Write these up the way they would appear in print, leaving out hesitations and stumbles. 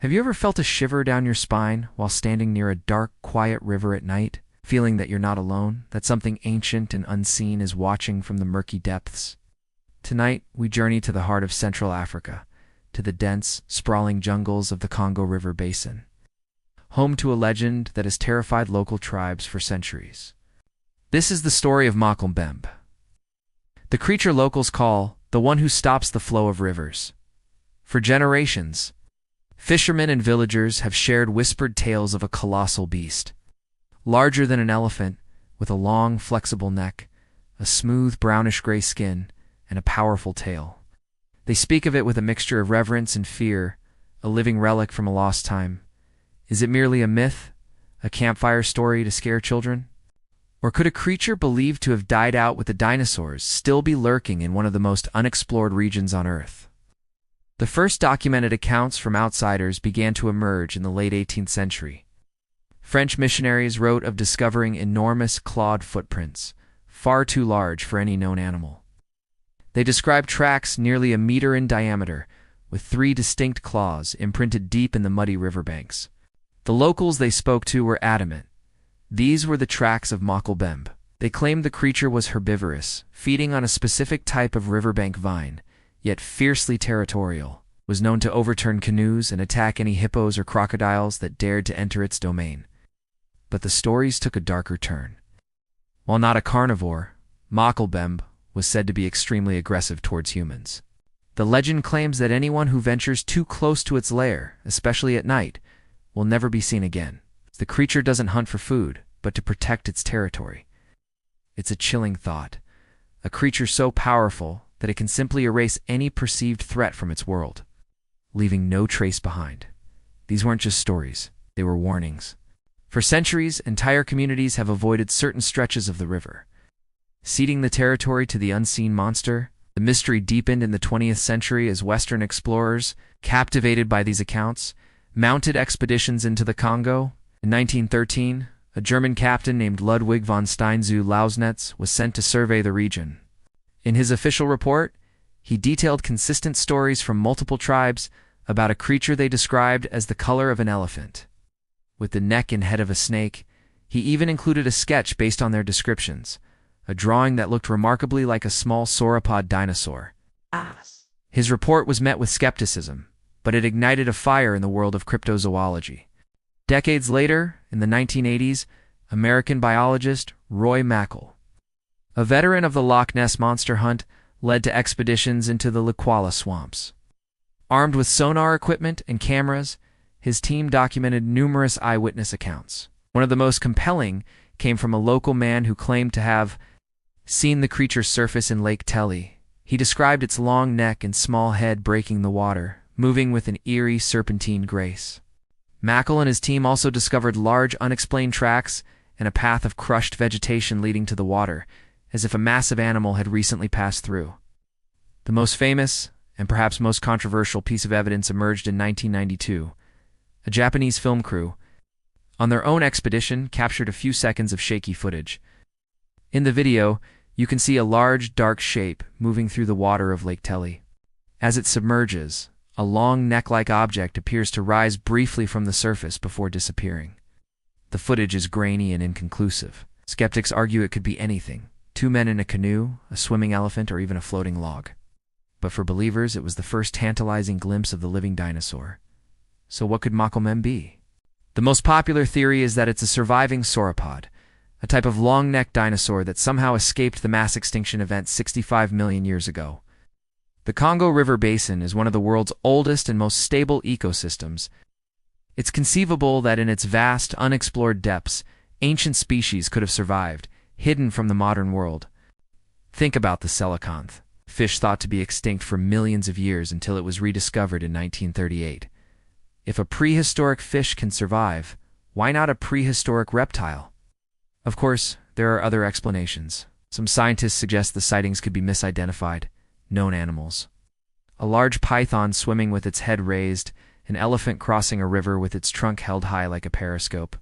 Have you ever felt a shiver down your spine while standing near a dark, quiet river at night, feeling that you're not alone, that something ancient and unseen is watching from the murky depths? Tonight, we journey to the heart of Central Africa, to the dense, sprawling jungles of the Congo River Basin, home to a legend that has terrified local tribes for centuries. This is the story of Mokolmbembe, the creature locals call the one who stops the flow of rivers. For generations, fishermen and villagers have shared whispered tales of a colossal beast, larger than an elephant, with a long, flexible neck, a smooth brownish-gray skin, and a powerful tail. They speak of it with a mixture of reverence and fear, a living relic from a lost time. Is it merely a myth, a campfire story to scare children? Or could a creature believed to have died out with the dinosaurs still be lurking in one of the most unexplored regions on Earth? The first documented accounts from outsiders began to emerge in the late 18th century. French missionaries wrote of discovering enormous clawed footprints, far too large for any known animal. They described tracks nearly a meter in diameter, with 3 distinct claws imprinted deep in the muddy riverbanks. The locals they spoke to were adamant. These were the tracks of Mokolmbembe. They claimed the creature was herbivorous, feeding on a specific type of riverbank vine, yet fiercely territorial, was known to overturn canoes and attack any hippos or crocodiles that dared to enter its domain. But the stories took a darker turn. While not a carnivore, Mokolmbembe was said to be extremely aggressive towards humans. The legend claims that anyone who ventures too close to its lair, especially at night, will never be seen again. The creature doesn't hunt for food, but to protect its territory. It's a chilling thought. A creature so powerful that it can simply erase any perceived threat from its world, leaving no trace behind. These weren't just stories, they were warnings. For centuries, entire communities have avoided certain stretches of the river, ceding the territory to the unseen monster. The mystery deepened in the 20th century as Western explorers, captivated by these accounts, mounted expeditions into the Congo. In 1913, a German captain named Ludwig von Steinzu-Lausnitz was sent to survey the region. In his official report, he detailed consistent stories from multiple tribes about a creature they described as the color of an elephant, with the neck and head of a snake. He even included a sketch based on their descriptions, a drawing that looked remarkably like a small sauropod dinosaur. His report was met with skepticism, but it ignited a fire in the world of cryptozoology. Decades later, in the 1980s, American biologist Roy Mackal, a veteran of the Loch Ness Monster hunt, led to expeditions into the Lukwala swamps. Armed with sonar equipment and cameras, his team documented numerous eyewitness accounts. One of the most compelling came from a local man who claimed to have seen the creature surface in Lake Telly. He described its long neck and small head breaking the water, moving with an eerie, serpentine grace. Mackal and his team also discovered large, unexplained tracks and a path of crushed vegetation leading to the water, as if a massive animal had recently passed through. The most famous, and perhaps most controversial piece of evidence emerged in 1992. A Japanese film crew, on their own expedition, captured a few seconds of shaky footage. In the video, you can see a large, dark shape moving through the water of Lake Telly. As it submerges, a long neck-like object appears to rise briefly from the surface before disappearing. The footage is grainy and inconclusive. Skeptics argue it could be anything: 2 men in a canoe, a swimming elephant, or even a floating log. But for believers, it was the first tantalizing glimpse of the living dinosaur. So what could Mokolmbembe be? The most popular theory is that it's a surviving sauropod, a type of long-necked dinosaur that somehow escaped the mass extinction event 65 million years ago. The Congo River Basin is one of the world's oldest and most stable ecosystems. It's conceivable that in its vast, unexplored depths, ancient species could have survived, hidden from the modern world. Think about the coelacanth, fish thought to be extinct for millions of years until it was rediscovered in 1938. If a prehistoric fish can survive, why not a prehistoric reptile? Of course, there are other explanations. Some scientists suggest the sightings could be misidentified, known animals. A large python swimming with its head raised, an elephant crossing a river with its trunk held high like a periscope,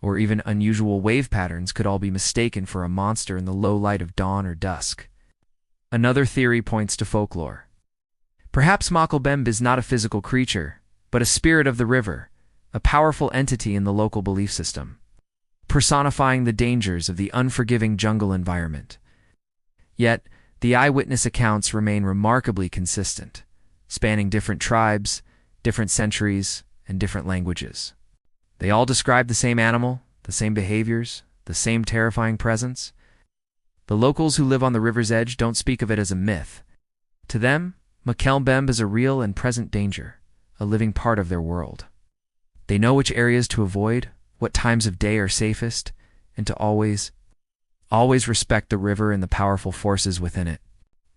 or even unusual wave patterns could all be mistaken for a monster in the low light of dawn or dusk. Another theory points to folklore. Perhaps Mokolmbembe is not a physical creature, but a spirit of the river, a powerful entity in the local belief system, personifying the dangers of the unforgiving jungle environment. Yet, the eyewitness accounts remain remarkably consistent, spanning different tribes, different centuries, and different languages. They all describe the same animal, the same behaviors, the same terrifying presence. The locals who live on the river's edge don't speak of it as a myth. To them, Makelmbembe is a real and present danger, a living part of their world. They know which areas to avoid, what times of day are safest, and to always respect the river and the powerful forces within it.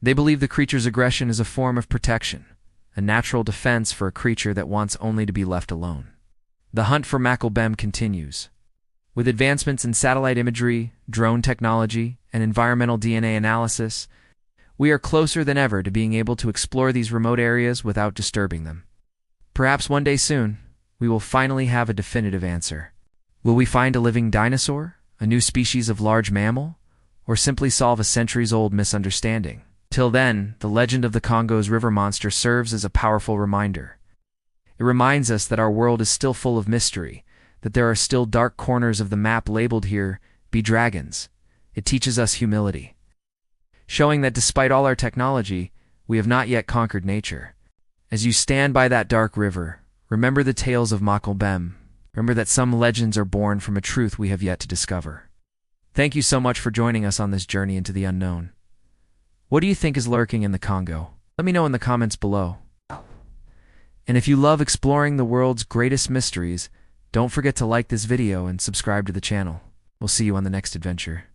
They believe the creature's aggression is a form of protection, a natural defense for a creature that wants only to be left alone. The hunt for Makelmbembe continues. With advancements in satellite imagery, drone technology, and environmental DNA analysis, we are closer than ever to being able to explore these remote areas without disturbing them. Perhaps one day soon, we will finally have a definitive answer. Will we find a living dinosaur, a new species of large mammal, or simply solve a centuries-old misunderstanding? Till then, the legend of the Congo's river monster serves as a powerful reminder. It reminds us that our world is still full of mystery, that there are still dark corners of the map labeled here, "Be Dragons." It teaches us humility, showing that despite all our technology, we have not yet conquered nature. As you stand by that dark river, remember the tales of Makelmbembe. Remember that some legends are born from a truth we have yet to discover. Thank you so much for joining us on this journey into the unknown. What do you think is lurking in the Congo? Let me know in the comments below. And if you love exploring the world's greatest mysteries, don't forget to like this video and subscribe to the channel. We'll see you on the next adventure.